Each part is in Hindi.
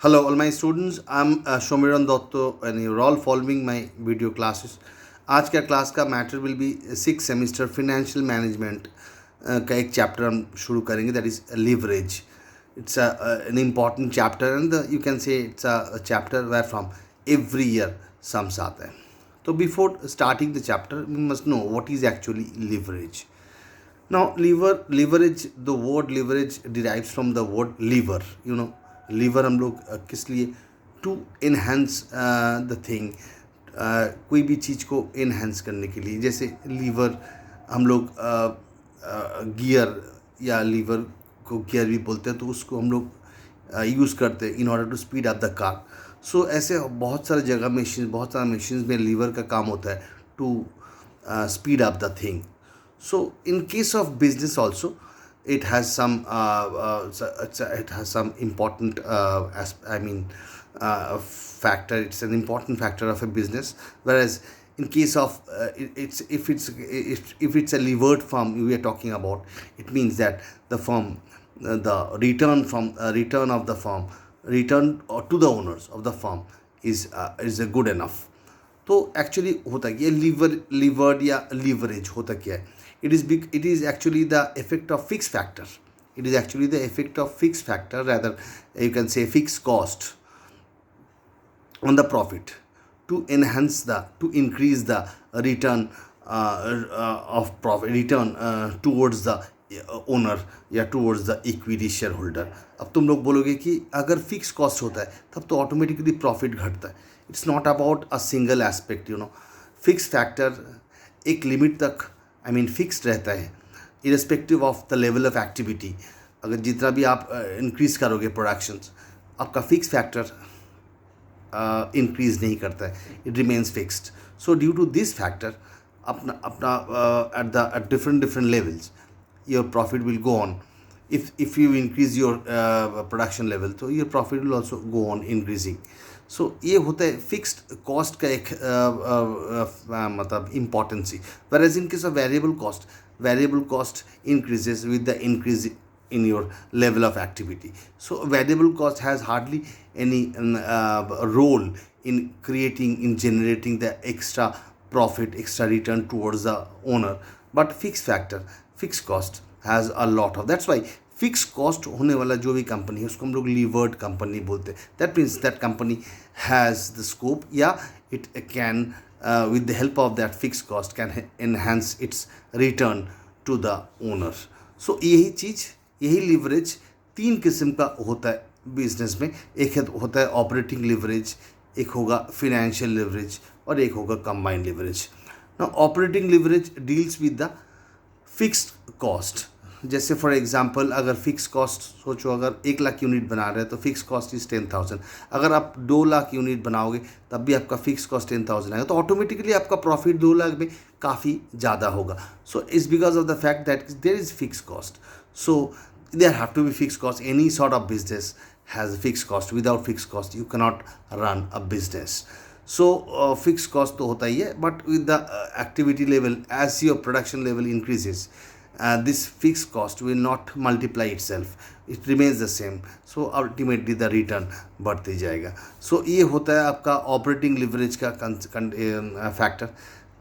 Hello, all my students. I'm Shomiran Dotto, and you're all following my video classes. आज का क्लास का matter will be six semester financial management का एक चैप्टर हम शुरू करेंगे that is leverage. It's an important chapter and you can say it's a chapter where from every year sums आता है. तो before starting the chapter we must know what is actually leverage. Now, leverage, the word leverage derives from the word lever. Lever हम लोग किस लिए, टू इन्हेंस द थिंग, कोई भी चीज़ को इन्हेंस करने के लिए. जैसे लीवर हम लोग गियर या लीवर को गियर भी बोलते हैं, तो उसको हम लोग यूज़ करते हैं in order to speed up the car. So ऐसे बहुत सारे मशीन्स में लीवर का काम होता है to speed up the thing. So in case of business also, it has some important factor. It's an important factor of a business. Whereas in case of if it's a levered firm we are talking about, it means that the firm, the return of the firm, return to the owners of the firm is a good enough. तो एक्चुअली होता क्या है लीवर्ड या लीवरेज होता क्या है? It is actually the effect of fixed factor. It is actually the effect of fixed factor, rather you can say fixed cost on the profit to increase the return of profit, return towards the owner या towards the equity share holder. अब तुम लोग बोलोगे कि अगर फिक्स कॉस्ट होता है तब तो ऑटोमेटिकली प्रॉफिट घटता है. It's not about a single aspect. Fix factor एक लिमिट तक फिक्स्ड रहता है irrespective of the level of activity. अगर जितना भी आप इंक्रीज़ करोगे प्रोडक्शंस, आपका फिक्स फैक्टर इंक्रीज़ नहीं करता है, it remains fixed. So due to this factor अपना at different levels your profit will go on. If you increase your production level, so your profit will also go on increasing. सो ये होता है फिक्स्ड कॉस्ट का एक मतलब इम्पॉर्टेंसी. whereas in case of variable cost increases with the increase in your level of activity. So variable cost has hardly any role in generating the extra profit, extra return towards the owner. But fixed cost has a lot of. That's why fix cost होने वाला जो भी कंपनी है उसको हम लोग लीवर्ड कंपनी बोलते हैं. That means that company has the scope, या it can with the help of that fix cost can enhance its return to the owner. So यही लीवरेज तीन किस्म का होता है बिजनेस में. एक होता है ऑपरेटिंग लीवरेज, एक होगा फिनेंशियल लीवरेज और एक होगा combined leverage. Now operating leverage deals with the fixed cost. जैसे फॉर एग्जांपल अगर फिक्स कॉस्ट सोचो, अगर 1 लाख यूनिट बना रहे हैं तो फिक्स कॉस्ट इज़ 10,000. अगर आप 2 लाख यूनिट बनाओगे तब भी आपका फिक्स कॉस्ट 10,000 आएगा, तो ऑटोमेटिकली आपका प्रॉफिट 2 लाख में काफ़ी ज़्यादा होगा. So it's because of the fact that there is fix cost. So there have to be fix cost. Any sort of business has fix cost. Without fix cost you cannot run a business. So fix cost तो होता ही है, but with the activity level, as your production level increases, this fixed cost will not multiply itself, it remains the same. So ultimately the return बढ़ते जाएगा. So ये होता है आपका ऑपरेटिंग लिवरेज का factor.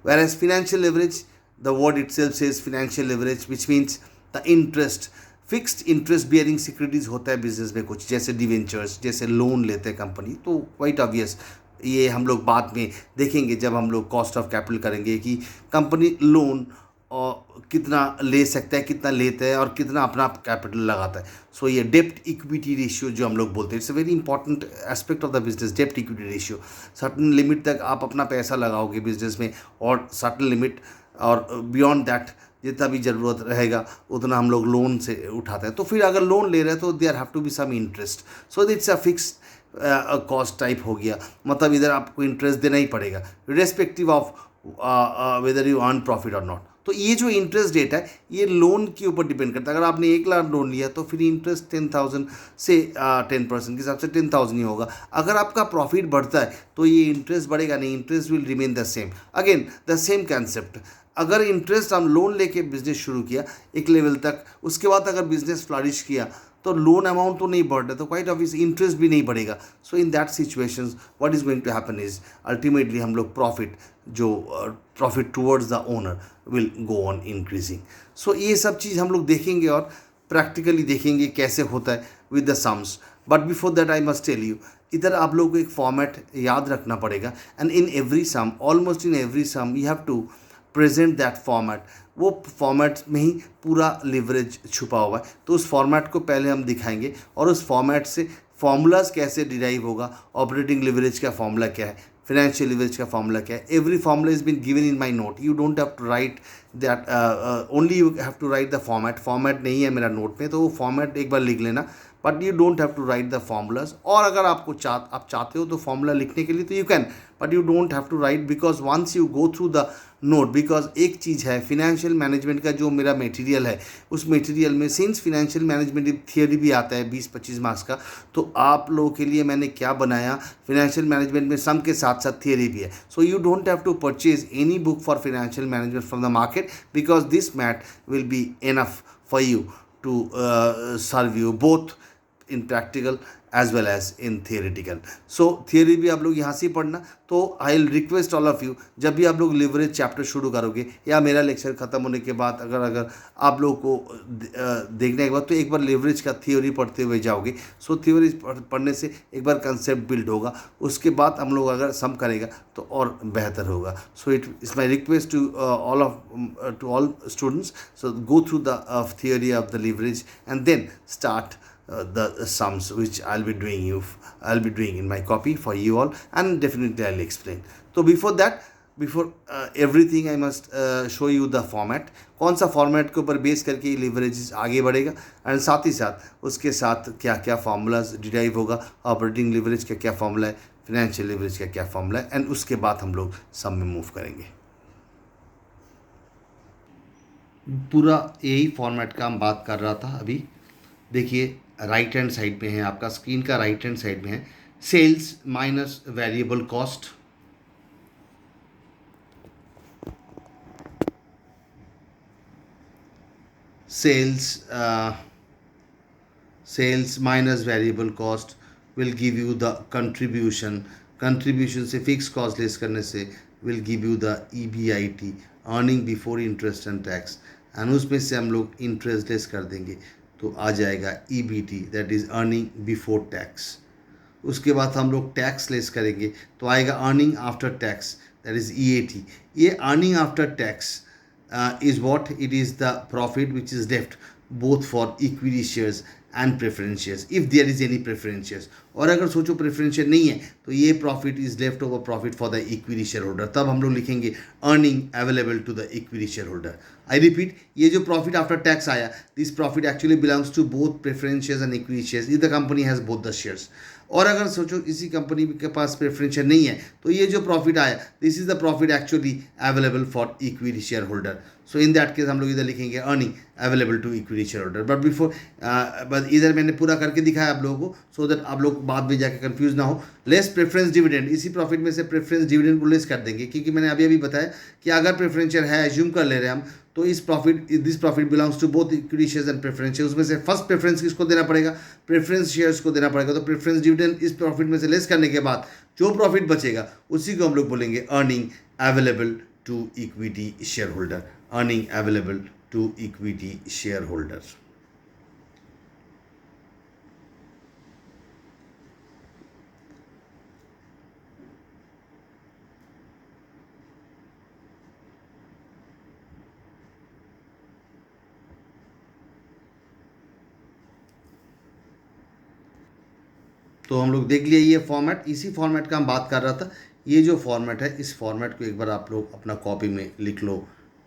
whereas financial leverage, the word itself says financial leverage, which means the interest, fixed interest bearing securities होता है बिजनेस में कुछ, जैसे डिवेंचर्स, जैसे लोन लेते हैं कंपनी. तो क्वाइट ऑब्वियस ये हम लोग बाद में देखेंगे जब हम लोग कॉस्ट ऑफ कैपिटल करेंगे कि कंपनी लोन और कितना ले सकता है, कितना लेता है और कितना अपना कैपिटल लगाता है. सो ये डेप्ट इक्विटी रेशियो जो हम लोग बोलते हैं, it's a very important aspect of the business. डेप्ट इक्विटी रेशियो, सर्टन लिमिट तक आप अपना पैसा लगाओगे बिजनेस में, और सर्टन लिमिट और बियॉन्ड दैट जितना भी ज़रूरत रहेगा उतना हम लोग लोन से उठाते हैं. तो फिर अगर लोन ले रहे हैं तो there have to be some interest. So it's a fix cost type हो गया. मतलब इधर आपको इंटरेस्ट देना ही पड़ेगा respective of whether you earn profit और नॉट. तो ये जो इंटरेस्ट रेट है ये लोन के ऊपर डिपेंड करता है. अगर आपने 1 लाख लोन लिया तो फिर इंटरेस्ट 10,000 से 10% के हिसाब से 10,000 ही होगा. अगर आपका प्रॉफिट बढ़ता है तो ये इंटरेस्ट बढ़ेगा नहीं, interest will remain the same. Again the same concept. अगर इंटरेस्ट हम लोन लेके बिजनेस शुरू किया एक लेवल तक, उसके बाद अगर बिजनेस फ्लरिश किया तो लोन अमाउंट तो नहीं बढ़ रहा, तो क्वाइट ऑब्वियस इंटरेस्ट भी नहीं बढ़ेगा. So in that situations what is going to happen is ultimately हम लोग profit towards the owner will go on increasing. So ये सब चीज़ हम लोग देखेंगे और प्रैक्टिकली देखेंगे कैसे होता है with the sums. But before that I must tell you, इधर आप लोगों को एक फॉर्मेट याद रखना पड़ेगा. And in every sum, almost in every sum you have to present that format. वो फॉर्मेट में ही पूरा लिवरेज छुपा हुआ है. तो उस फॉर्मेट को पहले हम दिखाएंगे और उस फॉर्मेट से फॉर्मूलाज कैसे डिराइव होगा, ऑपरेटिंग लिवरेज का फॉर्मूला क्या है, फाइनेंशियल लिवरेज का फॉर्मूला क्या है. Every formula is been given in my note. You don't have to write that, only you have to write the format नहीं है मेरा नोट में, तो वो फॉर्मेट एक बार लिख लेना. But you don't have to write the formulas. और अगर आप चाहते हो तो फॉर्मूला लिखने के लिए तो you can, but you don't have to write because once you go through the note. Because एक चीज़ है, फिनेंशियल मैनेजमेंट का जो मेरा मटेरियल है उस मटेरियल में सिंस फिनेंशियल मैनेजमेंट थियोरी भी आता है 20-25 मार्क्स का, तो आप लोगों के लिए मैंने क्या बनाया, फिनेंशियल मैनेजमेंट में सम के साथ साथ थियोरी भी है. So you don't have to purchase any book for financial management from the market because this math will be enough for you to serve you both in practical as well as in theoretical. So theory भी आप लोग यहाँ से पढ़ना. तो I will request all of you, जब भी आप लोग लिवरेज चैप्टर शुरू करोगे या मेरा लेक्चर ख़त्म होने के बाद अगर आप लोगों को देखने के बाद तो एक बार लिवरेज का थियोरी पढ़ते हुए जाओगे. सो थियोरी पढ़ने से एक बार कंसेप्ट बिल्ड होगा, उसके बाद हम लोग अगर सम करेगा तो और बेहतर होगा. So it is my request to all students, so go through the theory of the leverage and then start the sums which I'll be doing in my copy for you all, and definitely I'll explain. So before everything I must show you the format. कौन सा फॉर्मेट के ऊपर बेस करके लिवरेज आगे बढ़ेगा एंड साथ ही साथ उसके साथ क्या क्या फार्मूलाज डिराइव होगा, ऑपरेटिंग लिवरेज का क्या फार्मूला है, फिनेंशियल लिवरेज का क्या फार्मूला है, एंड उसके बाद हम लोग सम में मूव करेंगे. पूरा यही फॉर्मेट का हम बात कर रहा था अभी. देखिए राइट हैंड साइड में है, आपका स्क्रीन का राइट हैंड साइड में है sales minus variable cost. Sales minus variable cost will give you the contribution से फिक्स कॉस्ट लेस करने से will give you the EBIT, earning before interest and tax. And उसमें से हम लोग इंटरेस्ट लेस कर देंगे तो आ जाएगा EBT, that is earning before tax. उसके बाद हम लोग टैक्स लेस करेंगे तो आएगा earning after tax, that is EAT. ये earning after tax is what it is the profit which is left both for equity shares and preference shares if there is any preference shares. और अगर सोचो प्रेफरेंस शेयर नहीं है तो ये profit is left over profit for the equity share holder. तब हम लोग लिखेंगे earning available to the equity share holder. I repeat, ये जो प्रॉफिट आफ्टर टैक्स आया, this profit actually belongs to both preference shares and equity shares if the company has both the shares. और अगर सोचो इसी कंपनी के पास प्रेफरेंस शेयर नहीं है तो ये जो प्रॉफिट आया, this is the profit actually available for equity share holder. So in that case हम लोग इधर लिखेंगे earning available to equity share holder. But इधर मैंने पूरा करके दिखाया आप लोगों को सो दैट आप लोग बाद में जाकर कंफ्यूज ना हो. लेस प्रेफरेंस डिविडेंड, इसी प्रॉफिट में से प्रेफरेंस डिविडेंड को लेस कर देंगे क्योंकि मैंने अभी बताया कि अगर प्रेफरेंस शेयर है, एज्यूम कर ले रहे हैं हम, तो this profit belongs to both equity shares and preference share. उसमें से फर्स्ट प्रेफरेंस किसको देना पड़ेगा, प्रेफरेंस शेयर्स को देना पड़ेगा. तो प्रेफरेंस डिविडेंड इस प्रॉफिट में से लेस करने के बाद जो प्रॉफिट बचेगा उसी को हम लोग बोलेंगे earning available to equity share holder. Earning available to equity share holder. तो हम लोग देख लिए ये फॉर्मेट, इसी फॉर्मेट का हम बात कर रहा था. ये जो फॉर्मेट है इस फॉर्मेट को एक बार आप लोग अपना कॉपी में लिख लो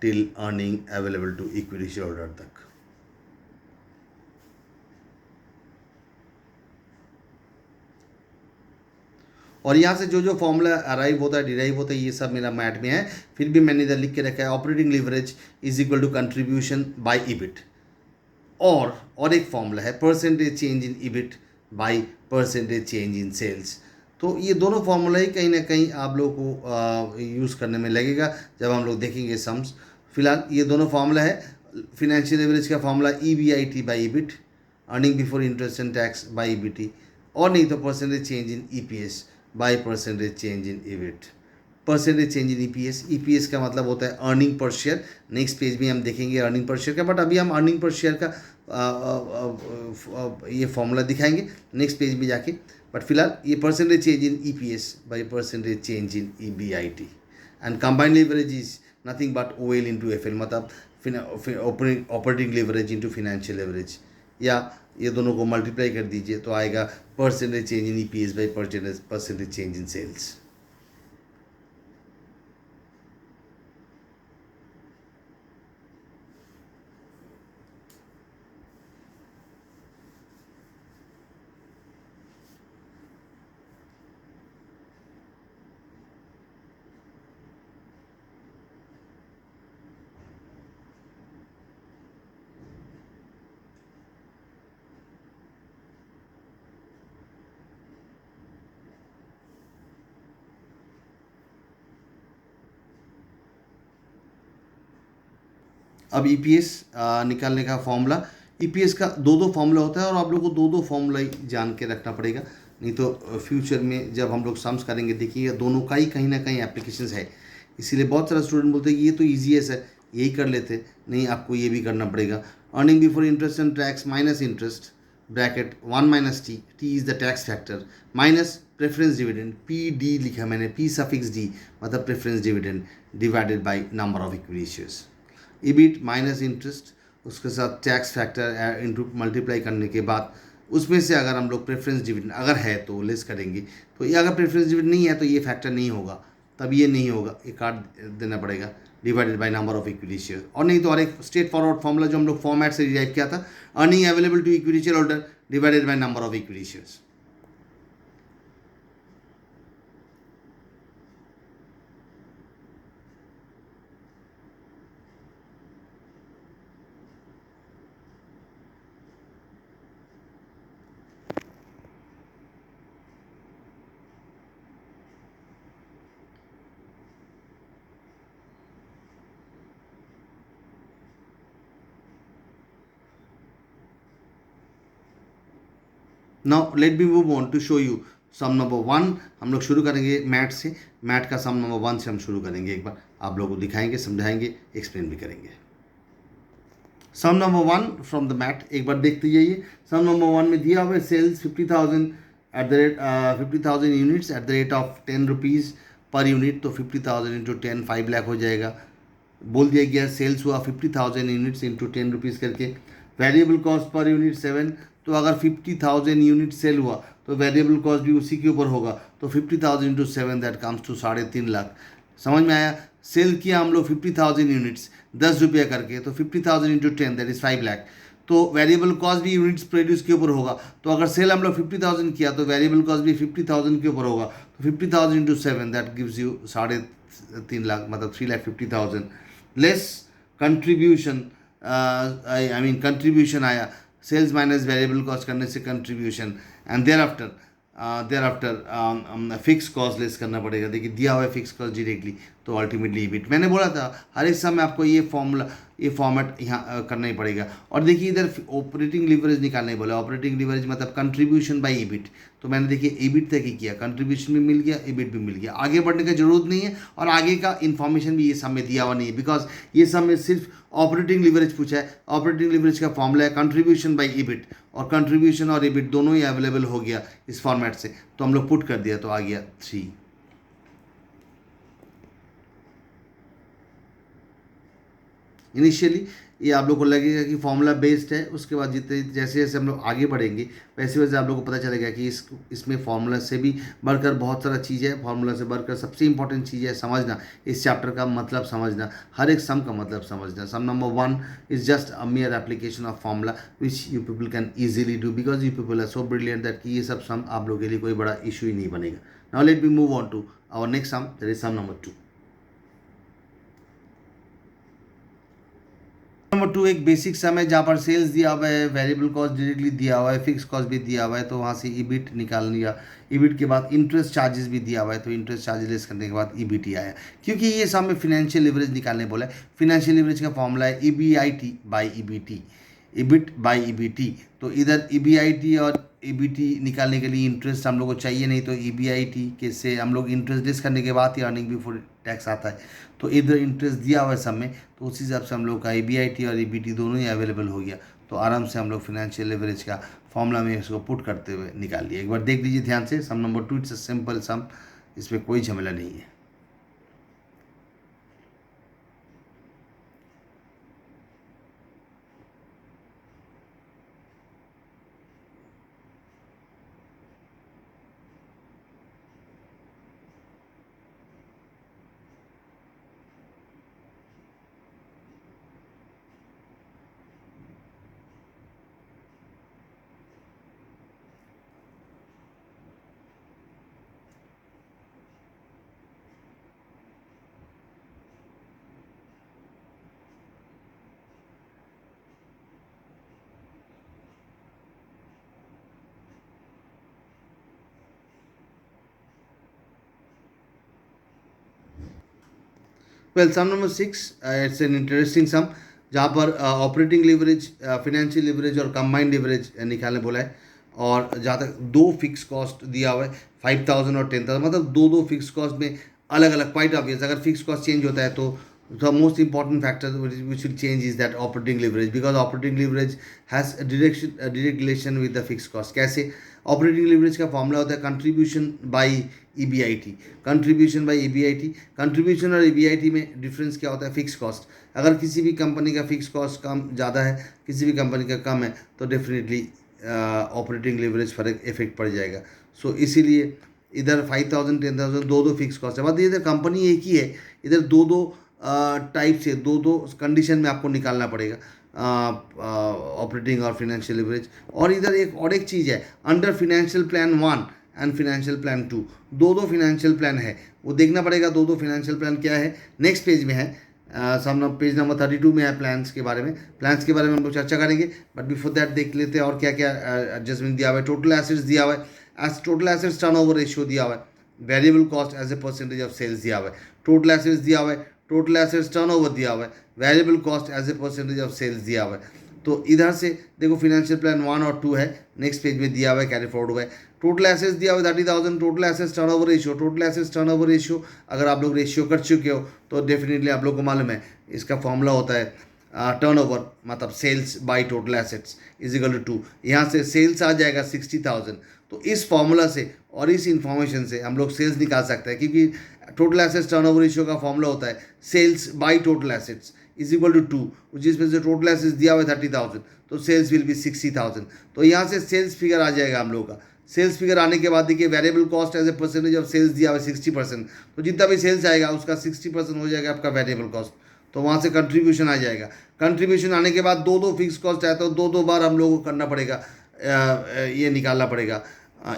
till earning available to equity share holder तक. और यहाँ से जो जो फॉर्मूला अराइव होता है, डिराइव होता है, ये सब मेरा मैथ में है. फिर भी मैंने इधर लिख के रखा है operating leverage is equal to contribution by EBIT. और एक फॉर्मूला है percentage change in EBIT by percentage change in sales. तो ये दोनों फार्मूला ही कहीं ना कहीं आप लोगों को यूज़ करने में लगेगा जब हम लोग देखेंगे सम्स. फिलहाल ये दोनों फार्मूला है. फिनेंशियल एवरेज का formula EBIT by EBIT earning before interest and tax by EBT, और नहीं तो percentage change in EPS by percentage change in EBIT. Percentage change in EPS, EPS का मतलब होता है earning per share. Next page में हम देखेंगे अर्निंग पर शेयर का, बट अभी हम अर्निंग पर शेयर का ये फॉर्मूला दिखाएंगे नेक्स्ट पेज में जाके। बट फिलहाल ये percentage change in EPS by percentage change in EBIT. And combined leverage is nothing but OL into FL, मतलब operating leverage into financial leverage, या ये दोनों को मल्टीप्लाई कर दीजिए तो आएगा percentage change in EPS by percentage change in sales. अब ईपीएस निकालने का फॉर्मूला, ईपीएस का दो दो फॉर्मूला होता है और आप लोगों को दो दो फॉर्मूला ही जान के रखना पड़ेगा, नहीं तो फ्यूचर में जब हम लोग सम्स करेंगे देखिए दोनों का ही कहीं ना कहीं एप्लीकेशंस है। इसीलिए बहुत सारा स्टूडेंट बोलते हैं कि ये तो ईजी है सर, यही कर लेते, नहीं आपको ये भी करना पड़ेगा। Earning before interest and tax minus interest bracket 1 minus T, T is the tax factor, minus preference dividend, P D लिखा मैंने, पी सफिक्स डी मतलब preference dividend, divided by number of equity shares. EBIT minus interest, उसके साथ टैक्स फैक्टर इंटू मल्टीप्लाई करने के बाद उसमें से अगर हम लोग प्रेफरेंस डिविडेंड अगर है तो लेस करेंगे, तो ये अगर प्रेफरेंस डिविडेंड नहीं है तो ये फैक्टर नहीं होगा, तब ये नहीं होगा, ये काट देना पड़ेगा, divided by number of equity share. और नहीं तो और एक स्ट्रेट फॉरवर्ड फॉर्मूला जो हम लोग फॉर्मेट से डिराइव किया था, earning available to equity share holder divided by number of equity shares. Now let me move on to show you some number 1। हम लोग शुरू करेंगे मैथ से, मैथ का सम नंबर 1 से हम शुरू करेंगे, एक बार आप लोगों को दिखाएंगे, समझाएंगे, एक्सप्लेन भी करेंगे। सम नंबर 1 फ्रॉम द मैथ एक बार देखते जाइए। सम नंबर 1 में दिया हुआ है sales 50,000 at the rate 50,000 units at the rate of 10 rupees per unit, तो 50,000 इंटू 10 5 लाख हो जाएगा। बोल दिया गया सेल्स हुआ 50,000 यूनिट्स इंटू 10 रुपीज़ करके। वेरिएबल कॉस्ट पर यूनिट 7, तो अगर 50,000 यूनिट सेल हुआ तो वेरिएबल कॉस्ट भी उसी के ऊपर होगा, तो 50,000 into 7 that comes to 3.5 lakh. समझ में आया? सेल किया हम लोग 50,000 यूनिट्स 10 रुपये करके, तो 50,000 इंटू 10 दैट इज़ 5 लाख। तो वेरिएबल कॉस्ट भी यूनिट्स प्रोड्यूस के ऊपर होगा, तो अगर सेल हम लोग 50,000 किया तो वेरिएबल कॉस्ट भी 50,000 के ऊपर होगा, तो 50,000 into 7 that gives you 3.5 lakh, मतलब 3,50,000 less contribution. I mean contribution आया, सेल्स माइनस वेरिएबल कॉस्ट करने से contribution, and thereafter fix cost less करना पड़ेगा। देखिए दिया हुआ है फिक्स कॉस्ट डायरेक्टली, तो अल्टीमेटली ईबिट। मैंने बोला था हर एक समय आपको ये फॉर्मूला ये फॉर्मेट यहाँ करना ही पड़ेगा। और देखिए इधर ऑपरेटिंग लीवरेज निकालना ही बोला, ऑपरेटिंग लीवरेज मतलब कंट्रीब्यूशन बाय ईबिट। तो मैंने देखिए ईबिट तक ही किया, कंट्रीब्यूशन भी मिल गया, ईबिट भी मिल गया, आगे बढ़ने की जरूरत नहीं है। और आगे का इन्फॉर्मेशन भी ये सब में दिया हुआ नहीं है, बिकॉज ये सब में सिर्फ ऑपरेटिंग लीवरेज पूछा है। ऑपरेटिंग लीवरेज का फॉर्मूला है कंट्रीब्यूशन बाय ईबिट, और कंट्रीब्यूशन और ईबिट दोनों ही अवेलेबल हो गया इस फॉर्मेट से, तो हम लोग पुट कर दिया, तो आ गया 3। इनिशियली ये आप लोग को लगेगा कि फॉर्मूला बेस्ड है, उसके बाद जितने जैसे जैसे हम लोग आगे बढ़ेंगे वैसे वैसे आप लोग को पता चलेगा कि इसमें फार्मूला से भी बढ़कर बहुत सारा चीज़ है। फार्मूला से बढ़कर सबसे इंपॉर्टेंट चीज़ है समझना, इस चैप्टर का मतलब समझना, हर एक सम का मतलब समझना। Sum number 1 is just a mere application of formula which you people can easily do, because you people are so brilliant that कि ये सब सम आप लोगों के लिए कोई बड़ा इशू ही नहीं बनेगा। Now let me move on to our next sum, that is sum number 2। Number 2 एक बेसिक सम है जहाँ पर सेल्स दिया हुआ है, वेरिएबल कॉस्ट डायरेक्टली दिया हुआ है, फिक्स कॉस्ट भी दिया हुआ है, तो वहाँ से ईबिट निकाल लिया। ईबिट के बाद इंटरेस्ट चार्जेस भी दिया हुआ है, तो इंटरेस्ट चार्जेस लेस करने के बाद ईबिट ही आया। क्योंकि ये सम में फिनेंशियल लिवरेज निकालने बोला है, फिनेंशियल लिवरेज का फॉर्मूला है EBIT by EBT। EBIT by EBT। तो इधर EBIT और EBT निकालने के लिए इंटरेस्ट हम लोग को चाहिए नहीं, तो EBIT के से हम लोग इंटरेस्ट लेस करने के बाद ही अर्निंग बिफोर टैक्स आता है। तो इधर इंटरेस्ट दिया हुआ है सब में, तो उस हिसाब से हम लोग का EBIT और EBT दोनों ही अवेलेबल हो गया। तो आराम से हम लोग फिनेंशियल लेवरेज का फॉर्मूला में इसको पुट करते हुए निकाल लिए। एक बार देख लीजिए ध्यान से, sum number 2 it's a simple sum, इसमें कोई झमेला नहीं है। Well sum number 6 it's an interesting sum, जहाँ पर ऑपरेटिंग लिवरेज, फिनेंशियल लिवरेज और कंबाइंड लिवरेज निकालने बोला है। और जहाँ तक दो फिक्स कॉस्ट दिया हुआ है 5000 और 10,000, मतलब दो दो फिक्स कॉस्ट में अलग अलग, क्वाइट ऑब्वियस अगर फिक्स कॉस्ट चेंज होता है तो the most important factor which will change is that operating leverage, because operating leverage has direct relation with the fix cost. कैसे? ऑपरेटिंग लिवरेज का फॉर्मूला होता है contribution by EBIT। Contribution by EBIT, contribution और EBIT में डिफरेंस क्या होता है? Fix cost. अगर किसी भी कंपनी का फिक्स कॉस्ट कम ज़्यादा है, किसी भी कंपनी का कम है, तो डेफिनेटली ऑपरेटिंग लिवरेज फर्क इफेक्ट पड़ जाएगा। सो इसीलिए इधर 5000 10,000 दो दो फिक्स कॉस्ट है, मतलब इधर कंपनी एक ही है, इधर दो दो टाइप से दो दो कंडीशन में आपको निकालना पड़ेगा ऑपरेटिंग और फिनेंशियल लिवरेज। और इधर एक चीज़ है, under financial plan 1 and financial plan 2 दो दो फिनेंशियल प्लान है, वो देखना पड़ेगा दो दो फिनेंशियल प्लान क्या है। नेक्स्ट पेज में है, पेज नंबर 32 में है प्लान्स के बारे में। प्लान्स के बारे में हम लोग चर्चा करेंगे, बट बिफोर दैट देख लेते हैं और क्या क्या एडजस्टमेंट दिया हुआ है। टोटल एसेट्स दिया हुआ है, as total assets turnover ratio दिया हुआ है, variable cost as a percentage of sales दिया हुआ है। टोटल एसेट्स दिया हुआ है, टोटल एसेट्स टर्नओवर दिया हुआ है, variable cost as a percentage of sales दिया हुआ है। तो इधर से देखो फिनेंशियल प्लान 1 और 2 है, नेक्स्ट पेज में दिया हुआ है, कैरी फॉरवर्ड हुआ है। टोटल एसेट्स दिया हुआ है 30,000, total assets turnover ratio, total assets turnover ratio अगर आप लोग रेशियो कर चुके हो तो डेफिनेटली आप लोग को मालूम है इसका फॉर्मूला होता है टर्नओवर मतलब sales by total assets is equal to 2। यहाँ से सेल्स आ जाएगा 60,000। तो इस फॉर्मूला से और इस इंफॉर्मेशन से हम लोग सेल्स निकाल सकते हैं, क्योंकि टोटल एसेट्स टर्नओवर रेशियो का फॉर्मूला होता है sales by total assets is equal to 2, जिसमें से टोटल एसेट्स दिया हुआ है 30,000, तो सेल्स विल बी 60,000। तो यहाँ से सेल्स फिगर आ जाएगा हम लोग का। सेल्स फिगर आने के बाद देखिए variable cost as a percentage of sales दिया हुआ है 60%, तो जितना भी सेल्स आएगा उसका 60% हो जाएगा आपका वेरिएबल कॉस्ट। तो वहाँ से कंट्रीब्यूशन आ जाएगा। कंट्रीब्यूशन आने के बाद दो दो फिक्स कॉस्ट है, तो दो दो बार हम लोगों को करना पड़ेगा, ये निकालना पड़ेगा,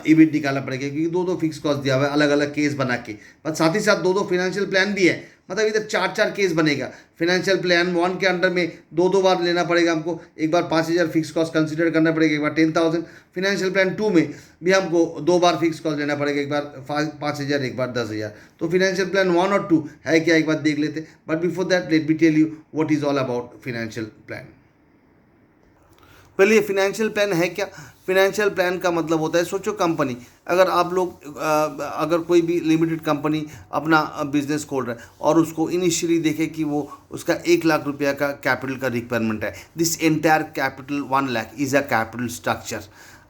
EBIT निकालना पड़ेगा, क्योंकि दो दो फिक्स कॉस्ट दिया हुआ है अलग अलग केस बना के। पर साथ ही साथ दो दो फिनेंशियल प्लान भी है, मतलब इधर चार चार केस बनेगा। फिनेंशियल प्लान 1 के अंडर में दो दो बार लेना पड़ेगा हमको, एक बार 5,000 फिक्स कॉस्ट कंसिडर करना पड़ेगा, एक बार 10,000। फिनेंशियल प्लान 2 में भी हमको दो बार फिक्स कॉस्ट लेना पड़ेगा, एक बार 5,000 एक बार 10,000। तो फिनेंशियल प्लान 1 और 2 है क्या, एक बार देख लेते। But before that let me tell you what is all about financial plan. पहले ये फिनेंशियल प्लान है क्या? फिनेंशियल प्लान का मतलब होता है, सोचो कंपनी, अगर आप लोग अगर कोई भी लिमिटेड कंपनी अपना बिजनेस खोल रहा है और उसको इनिशियली देखे कि वो उसका 1 लाख रुपया का कैपिटल का रिक्वायरमेंट है, this entire capital 1 lakh is a capital structure,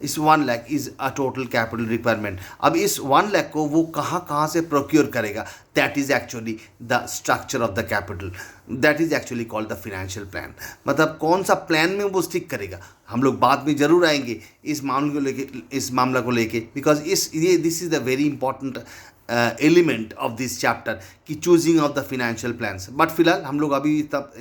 इस 1 lakh is a total capital requirement. अब इस 1 लाख को वो कहाँ से प्रोक्योर करेगा, that is actually the structure of the capital, that is actually called the financial plan. मतलब कौन सा प्लान में वो स्टिक करेगा, हम लोग बाद में जरूर आएंगे इस मामला को लेके, because this is the very important element of this chapter कि choosing of the financial plans. But फिलहाल हम लोग अभी तब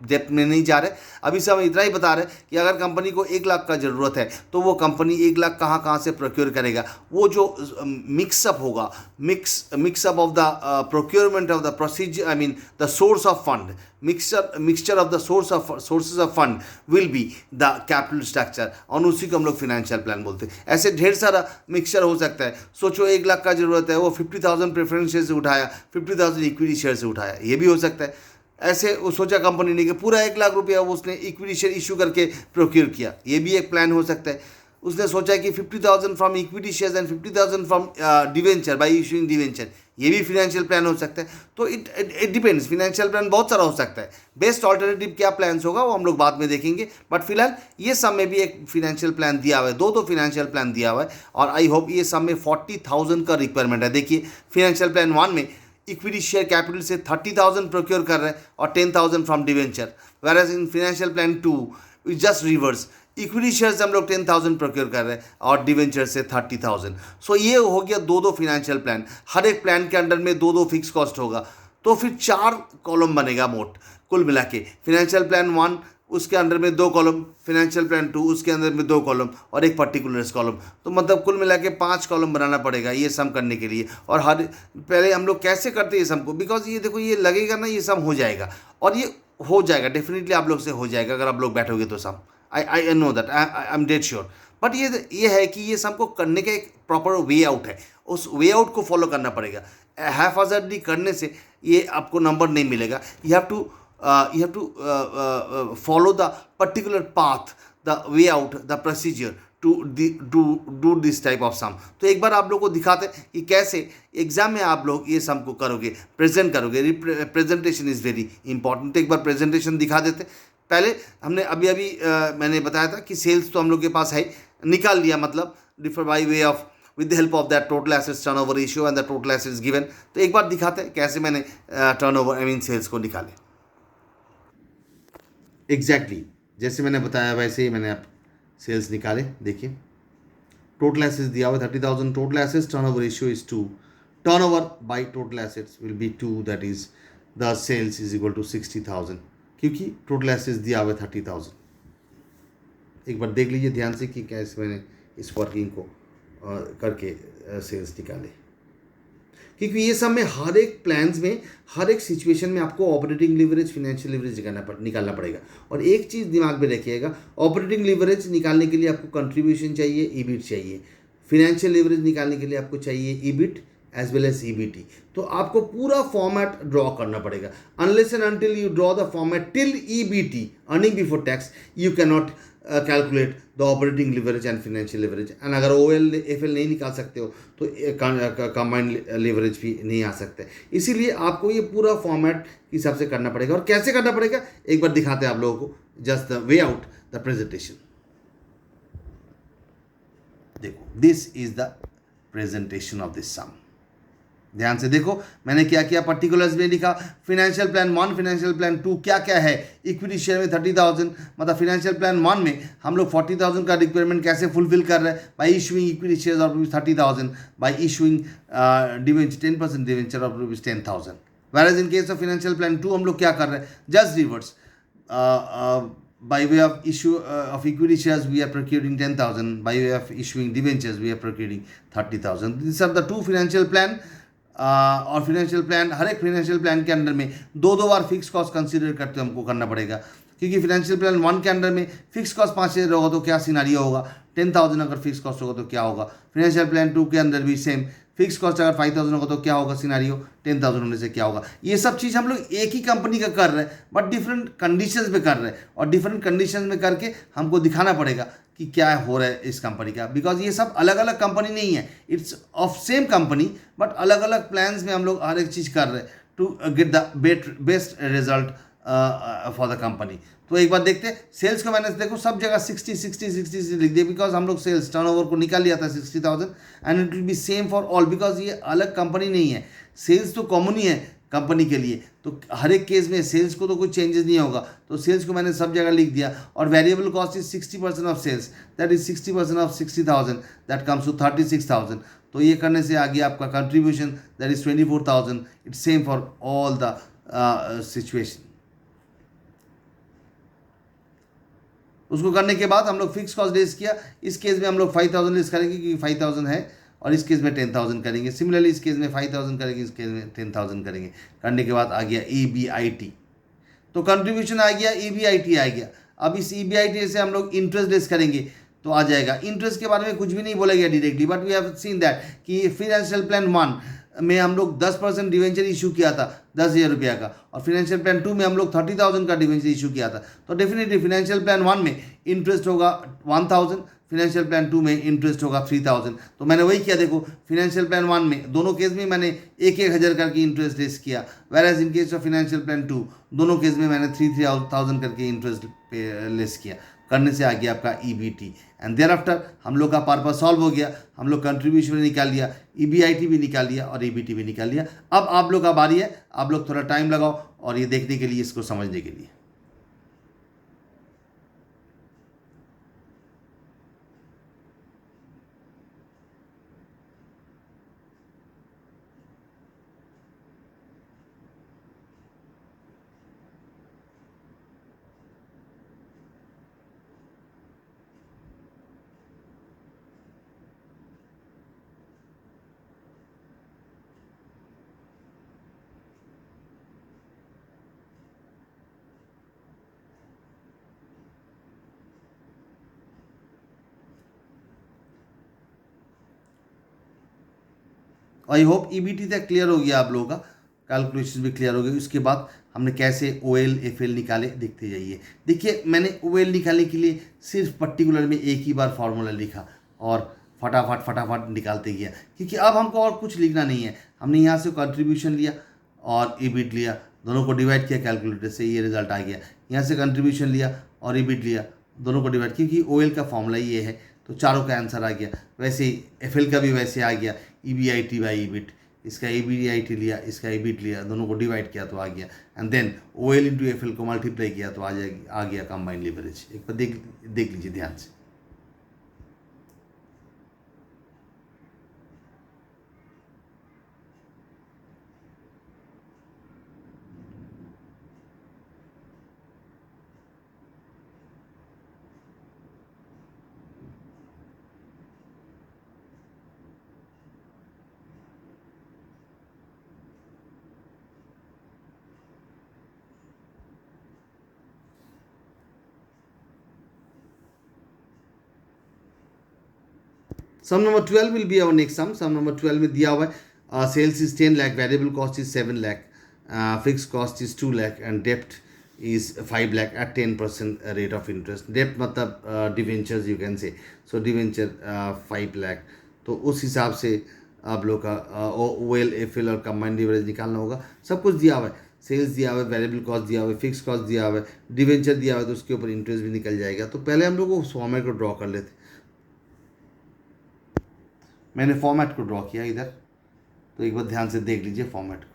डेप्थ में नहीं जा रहे, अभी से हम इतना ही बता रहे कि अगर कंपनी को 1 लाख का ज़रूरत है तो वो कंपनी 1 लाख कहाँ से प्रोक्योर करेगा। वो जो मिक्सअप होगा, mix up of the procurement of the procedure, I mean the source of fund, mixture of the sources of fund will be the capital structure, और उसी को हम लोग फिनेंशियल प्लान बोलते हैं। ऐसे ढेर सारा मिक्सचर हो सकता है। सोचो 1 लाख का जरूरत है, वो 50,000 प्रेफरेंस शेयर से उठाया, 50,000 इक्विटी शेयर से उठाया, ये भी हो सकता है। ऐसे वो सोचा कंपनी ने कि पूरा 1 लाख रुपया उसने इक्विटी शेयर इशू करके प्रोक्योर किया, ये भी एक प्लान हो सकता है। उसने सोचा कि 50,000 from equity shares and 50,000 from debenture by issuing debenture, ये भी फिनेंशियल प्लान हो सकता है। तो इट डिपेंड्स, फिनेंशियल प्लान बहुत सारा हो सकता है। बेस्ट ऑल्टरनेटिव क्या प्लान्स होगा वो हम लोग बाद में देखेंगे, बट फिलहाल ये सब में भी एक फिनेंशियल प्लान दिया हुआ है, दो फिनेंशियल प्लान दिया हुआ है, और आई होप ये सब में 40,000 का रिक्वायरमेंट है। देखिए फिनेंशियल प्लान 1 में इक्विटी शेयर कैपिटल से 30,000 प्रोक्योर कर रहे हैं और 10,000 from debenture, whereas in financial plan 2 is just reverse, equity share से हम लोग 10,000 प्रोक्योर कर रहे हैं और डिवेंचर से 30,000। सो ये हो गया दो फिनेंशियल प्लान, हर एक प्लान के अंडर में दो फिक्स कॉस्ट होगा, तो फिर 4 कॉलम बनेगा मोट कुल मिला के। फिनेंशियल प्लान 1 उसके अंदर में 2 कॉलम, फिनेंशियल प्लान 2 उसके अंदर में 2 कॉलम और एक पर्टिकुलर्स कॉलम, तो मतलब कुल मिला के 5 कॉलम बनाना पड़ेगा ये सम करने के लिए। और हर पहले हम लोग कैसे करते हैं ये सम को, बिकॉज ये देखो ये लगेगा ना ये सम हो जाएगा, और ये हो जाएगा डेफिनेटली, आप लोग से हो जाएगा अगर आप लोग बैठोगे तो sum, I know that, I am dead sure. But ये है कि ये सबको करने का एक प्रॉपर वे आउट है, उस वे आउट को फॉलो करना पड़ेगा। हैफाजर्डली करने से ये आपको नंबर नहीं मिलेगा। You have to follow the particular path, the way out, the procedure to do this type of sum. तो एक बार आप लोग को दिखाते हैं कि कैसे एग्जाम में आप लोग ये सम को करोगे, प्रेजेंट करोगे। Presentation is very important. तो एक बार प्रेजेंटेशन दिखा देते। पहले हमने अभी मैंने बताया था कि सेल्स तो हम लोग के पास है, निकाल लिया, मतलब differ by way of with the help of that total assets turnover ratio and the total assets given. तो एक बार दिखाते हैं कैसे मैंने टर्नओवर आई मीन सेल्स को निकाले। एग्जैक्टली जैसे मैंने बताया वैसे ही मैंने आप सेल्स निकाले। देखिए टोटल एसेट्स दिया हुआ 30,000, total assets turnover ratio is 2, turnover by total assets will be 2, that is the sales is equal to 60,000, क्योंकि टोटल एसेट्स दिया हुआ है 30,000। एक बार देख लीजिए ध्यान से कि कैसे मैंने इस वर्किंग को करके सेल्स निकाले, क्योंकि ये सब में हर एक प्लान्स में हर एक सिचुएशन में आपको ऑपरेटिंग लीवरेज, फाइनेंशियल लीवरेज निकालना पड़ेगा। और एक चीज़ दिमाग में रखिएगा, ऑपरेटिंग लीवरेज निकालने के लिए आपको कंट्रीब्यूशन चाहिए, ईबिट चाहिए। फाइनेंशियल लीवरेज निकालने के लिए आपको चाहिए EBIT as well as EBT. तो आपको पूरा फॉर्मेट ड्रॉ करना पड़ेगा। Unless and until you draw the format till EBT, earning before tax, you can not calculate the operating leverage and financial leverage. And अगर OL FL नहीं निकाल सकते हो तो कंबाइंड लिवरेज भी नहीं आ सकते। इसीलिए आपको ये पूरा फॉर्मेट के हिसाब से करना पड़ेगा। और कैसे करना पड़ेगा एक बार दिखाते हैं आप लोगों को, just the way out the presentation. देखो this is the presentation of this sum. ध्यान से देखो मैंने क्या किया, पर्टिकुलर्स में लिखा। फाइनेंशियल प्लान 1, फाइनेंशियल प्लान 2 क्या क्या है। इक्विटी शेयर में 30,000, मतलब फाइनेंशियल प्लान 1 में हम लोग 40,000 का रिक्वायरमेंट कैसे फुलफिल कर रहे हैं, by issuing equity share of rupees 30,000, by issuing debenture 10% debenture of rupees 10,000। whereas in case of financial plan 2 हम लोग क्या कर रहे हैं, just reverse, by way of issue of equity shares we are procuring 10,000, by way of issuing debentures we are procuring 30,000. these are the two financial plan. और फाइनेंशियल प्लान, हर एक फाइनेंशियल प्लान के अंदर में दो बार फिक्स कॉस्ट कंसीडर करते हमको करना पड़ेगा, क्योंकि फाइनेंशियल प्लान 1 के अंदर में फिक्स कॉस्ट 5,000 होगा तो क्या सिनारियो होगा, 10,000 अगर फिक्स कॉस्ट होगा तो क्या होगा। फाइनेंशियल प्लान 2 के अंदर भी सेम, फिक्स कॉस्ट अगर 5,000 होगा तो क्या होगा सिनारियो, 10,000 होने से क्या होगा। ये सब चीज़ हम लोग एक ही कंपनी का कर रहे हैं बट डिफरेंट कंडीशंस में कर रहे हैं, और डिफरेंट कंडीशंस में करके हमको दिखाना पड़ेगा कि क्या हो रहा है इस कंपनी का, बिकॉज ये सब अलग अलग कंपनी नहीं है, it's of same company but अलग अलग प्लान्स में हम लोग हर एक चीज़ कर रहे हैं to get the best result for the company. तो एक बार देखते हैं सेल्स को मैंने देखो सब जगह 60 लिख दिया, बिकॉज हम लोग सेल्स टर्नओवर को निकाल लिया था 60,000 and it will be same for all, because ये अलग कंपनी नहीं है, सेल्स तो कॉमन ही है कंपनी के लिए, तो हर एक केस में सेल्स को तो कुछ चेंजेस नहीं होगा, तो सेल्स को मैंने सब जगह लिख दिया। और variable cost is 60% of sales, that is 60% of 60,000, that comes to 36,000। तो ये करने से आ गया आपका contribution, that is 24,000, it's same for all the situation. उसको करने के बाद हम लोग फिक्स कॉस्ट लेस किया, इस केस में हम लोग 5,000 लेस करेंगे क्योंकि 5,000 है, और इस केस में 10,000 करेंगे। सिमिलरली इस केस में 5,000 करेंगे, इस केस में 10,000 करेंगे। करने के बाद आ गया EBIT, तो कंट्रीब्यूशन आ गया, EBIT आ गया। अब इस EBIT से हम लोग इंटरेस्ट लेस करेंगे तो आ जाएगा। इंटरेस्ट के बारे में कुछ भी नहीं बोला गया directly, but we have seen that कि फाइनेंशियल प्लान 1 में हम लोग 10% डिवेंचर इशू किया था 10,000 रुपया का, और फाइनेंशियल प्लान 2 में हम लोग 30,000 का डिवेंचर इशू किया था, तो डेफिनेटली फाइनेंशियल प्लान 1 में इंटरेस्ट होगा 1,000, फाइनेंशियल प्लान 2 में इंटरेस्ट होगा 3,000। तो मैंने वही किया, देखो फाइनेंशियल प्लान 1 में दोनों केस में मैंने 1,000 करके इंटरेस्ट लेस किया, whereas in case of financial plan 2 दोनों केस में मैंने 3,000 करके इंटरेस्ट लेस किया। करने से आ गया आपका EBT, एंड देयर आफ्टर हम लोग का पर्पस सॉल्व हो गया, हम लोग कंट्रीब्यूशन भी निकाल लिया, EBIT भी निकाल लिया और EBT भी निकाल लिया। अब आप लोग का बारी है, आप लोग थोड़ा टाइम लगाओ और ये देखने के लिए, इसको समझने के लिए। आई होप EBT तक क्लियर हो गया आप लोगों का, कैलकुलेशन भी क्लियर हो गई। उसके बाद हमने कैसे OL FL निकाले देखते जाइए। देखिए मैंने OL निकालने के लिए सिर्फ पर्टिकुलर में एक ही बार फार्मूला लिखा और फटाफट फटाफट निकालते गया, क्योंकि अब हमको और कुछ लिखना नहीं है। हमने यहाँ से कंट्रीब्यूशन लिया और EBIT लिया, दोनों को डिवाइड किया कैलकुलेटर से, ये रिजल्ट आ गया। यहाँ से कंट्रीब्यूशन लिया और EBIT लिया, दोनों को डिवाइड, क्योंकि OL का फॉर्मूला ये है, तो चारों का आंसर आ गया। वैसे ही FL का भी वैसे आ गया, EBIT बाई EBIT, इसका EBIT लिया, इसका EBIT लिया, दोनों को डिवाइड किया तो आ गया, and then OL into FL को मल्टीप्लाई किया तो आ गया कंबाइंड लीवरेज। एक बार देख लीजिए ध्यान से। Sum number 12 will be our next sum. Sum number 12 में दिया हुआ है sales is 10 lakh, variable cost is 7 lakh, fix cost is 2 lakh and डेप्ट is 5 lakh at 10% rate of interest. डेप्ट मतलब डिवेंचर्स यू कैन से, सो डिवेंचर 5 लाख। तो उस हिसाब से आप लोग का OL FL और कंबाइंड लीवरेज निकालना होगा। सब कुछ दिया हुआ है, सेल्स दिया हुआ है, वेरिएबल कॉस्ट दिया हुआ है, फिक्स कॉस्ट दिया हुआ है, डिवेंचर दिया हुआ है, तो उसके ऊपर इंटरेस्ट भी निकल जाएगा। तो पहले हम लोग को फॉर्मेट को ड्रॉ कर लेते। मैंने फॉर्मेट को ड्रॉ किया इधर, तो एक बार ध्यान से देख लीजिए फॉर्मेट को।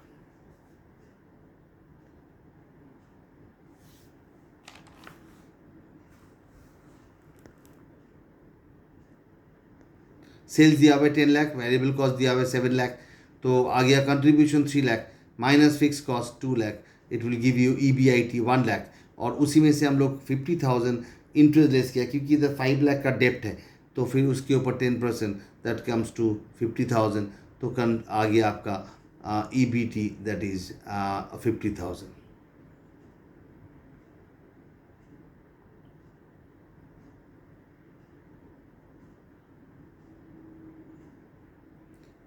सेल्स दिया हुआ है 10 लाख, वेरिएबल कॉस्ट दिया हुआ है 7 लाख, तो आ गया contribution 3 lakh minus fix cost 2 lakh, it will give you EBIT 1 lakh. और उसी में से हम लोग 50,000 इंटरेस्ट लेस किया, क्योंकि इधर 5 लाख का डेप्ट है, तो फिर उसके ऊपर 10% दैट कम्स टू 50,000, तो आ गया आपका EBT that is 50,000।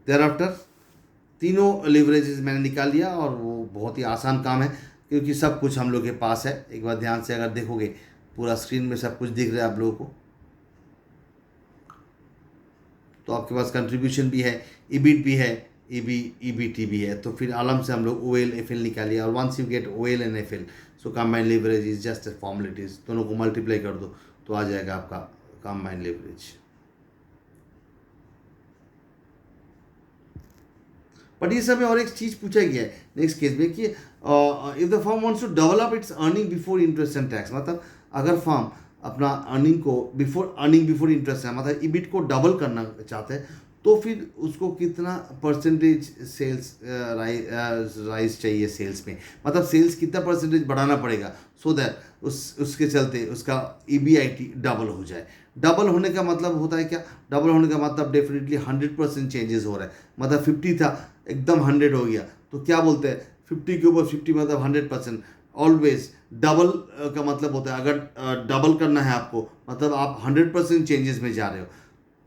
Thereafter तीनों लिवरेजेस मैंने निकाल लिया, और वो बहुत ही आसान काम है क्योंकि सब कुछ हम लोग के पास है। एक बार ध्यान से अगर देखोगे पूरा स्क्रीन में सब कुछ दिख रहा है आप लोगों को, तो आपके पास कंट्रीब्यूशन भी है, EBIT भी है, EBT भी है, तो फिर आराम से हम लोग OL FL निकालिए। और once you get OL and FL, so combined leverage is just a formalities, दोनों को मल्टीप्लाई कर दो तो आ जाएगा आपका कंबाइंड लीवरेज। बट ये सब में और एक चीज़ पूछा गया है नेक्स्ट केस में कि if the firm wants to develop its earning before interest and tax, मतलब अगर फर्म अपना अर्निंग को बिफोर इंटरेस्ट है, मतलब EBIT को डबल करना चाहते हैं, तो फिर उसको कितना परसेंटेज सेल्स राइज चाहिए सेल्स में, मतलब सेल्स कितना परसेंटेज बढ़ाना पड़ेगा, सो दैट उसके चलते उसका EBIT डबल हो जाए। डबल होने का मतलब होता है क्या? डबल होने का मतलब डेफिनेटली 100% चेंजेस हो रहा है, मतलब 50 था एकदम 100 हो गया, तो क्या बोलते हैं 50 के ऊपर 50 मतलब 100%। ऑलवेज डबल का मतलब होता है, अगर डबल करना है आपको, मतलब आप 100% चेंजेस में जा रहे हो।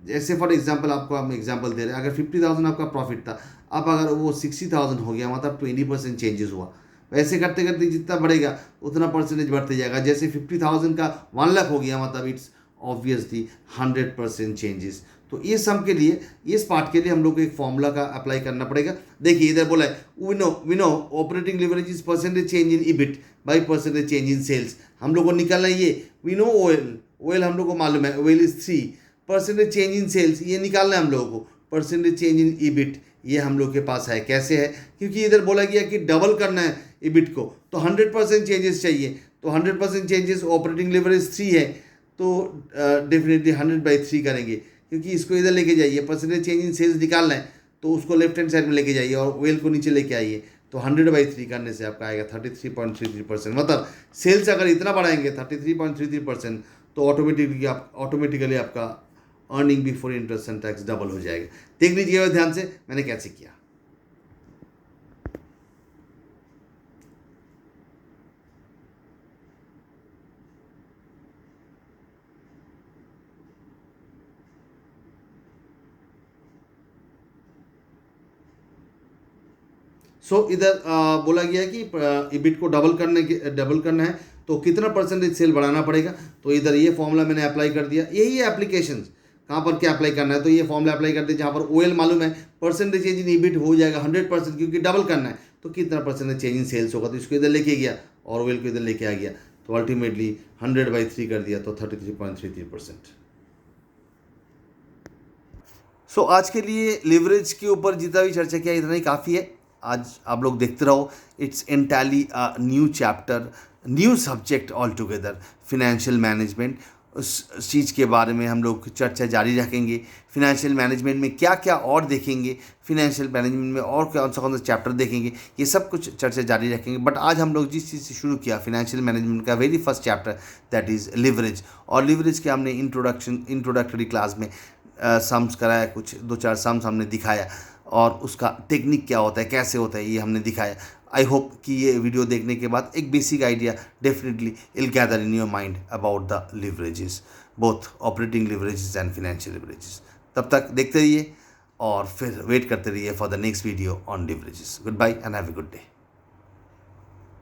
जैसे फॉर एग्जांपल आपको हम एग्जांपल दे रहे हैं, अगर 50,000 आपका प्रॉफिट था, अब अगर वो 60,000 हो गया, मतलब 20% चेंजेस हुआ। वैसे करते करते जितना बढ़ेगा उतना परसेंटेज बढ़ते जाएगा। जैसे 50,000 का 1 लाख हो गया, मतलब इट्स ऑब्वियसली 100% चेंजेस। तो ये सम के लिए, इस पार्ट के लिए हम लोग को एक फॉर्मूला का अप्लाई करना पड़ेगा। देखिए इधर बोला है we know operating leverage is percentage change in EBIT by percentage change in sales. हम लोग को निकालना है ये। वी नो ओएल हम लोग को मालूम है, OL is 3, percentage change in sales ये निकालना है हम लोगों को, परसेंटेज चेंज इन ईबिट ये हम लोग के पास है। कैसे है? क्योंकि इधर बोला गया कि डबल करना है ईबिट को, तो 100% चेंजेस चाहिए। तो 100% चेंजेस, ऑपरेटिंग लिवरेज 3 है, तो डेफिनेटली 100/3 करेंगे, क्योंकि इसको इधर लेके जाइए, परसेंटेज चेंज इन सेल्स निकालना है, तो उसको लेफ्ट हैंड साइड में लेके जाइए और वेल को नीचे लेके आइए। तो 100/3 करने से आपका आएगा 33.33%। मतलब सेल्स अगर इतना बढ़ाएंगे 33.33%, तो ऑटोमेटिकली आपका earning before interest and tax double हो जाएगा। देख लीजिएगा ध्यान से मैंने कैसे किया। इधर बोला गया है कि ईबिट को डबल करना है, तो कितना परसेंटेज सेल बढ़ाना पड़ेगा। तो इधर ये फॉर्मूला मैंने अप्लाई कर दिया। यही है एप्लीकेशन, कहाँ पर क्या अप्लाई करना है, तो ये फॉर्मूला अप्लाई कर दिया। जहाँ पर ओएल मालूम है, परसेंटेज चेंज इन ईबिट हो जाएगा 100%, क्योंकि डबल करना है, तो कितना परसेंटेज चेंज इन सेल्स होगा, तो इसको इधर लेके गया और ओएल को इधर लेके आ गया, तो अल्टीमेटली 100/3 कर दिया, तो 33.33%। आज के लिए लिवरेज के ऊपर जितना भी चर्चा किया इतना ही काफ़ी है। आज आप लोग देखते रहो, it's entirely a new chapter, new subject all together, financial management. उस चीज़ के बारे में हम लोग चर्चा जारी रखेंगे। फिनेंशियल मैनेजमेंट में क्या क्या और देखेंगे, फिनेंशियल मैनेजमेंट में और कौन सा चैप्टर देखेंगे, ये सब कुछ चर्चा जारी रखेंगे। बट आज हम लोग जिस चीज़ से शुरू किया, फिनेंशियल मैनेजमेंट का very first chapter, that is leverage. और लिवरेज के हमने इंट्रोडक्टरी क्लास में सम्स कराया, कुछ 2-4 सम्स हमने दिखाया, और उसका टेक्निक क्या होता है, कैसे होता है, ये हमने दिखाया। आई होप कि ये वीडियो देखने के बाद एक basic idea definitely I'll gather in your mind about the leverages, both operating leverages and financial leverages. तब तक देखते रहिए और फिर वेट करते रहिए for the next video on leverages. Goodbye and have a good day.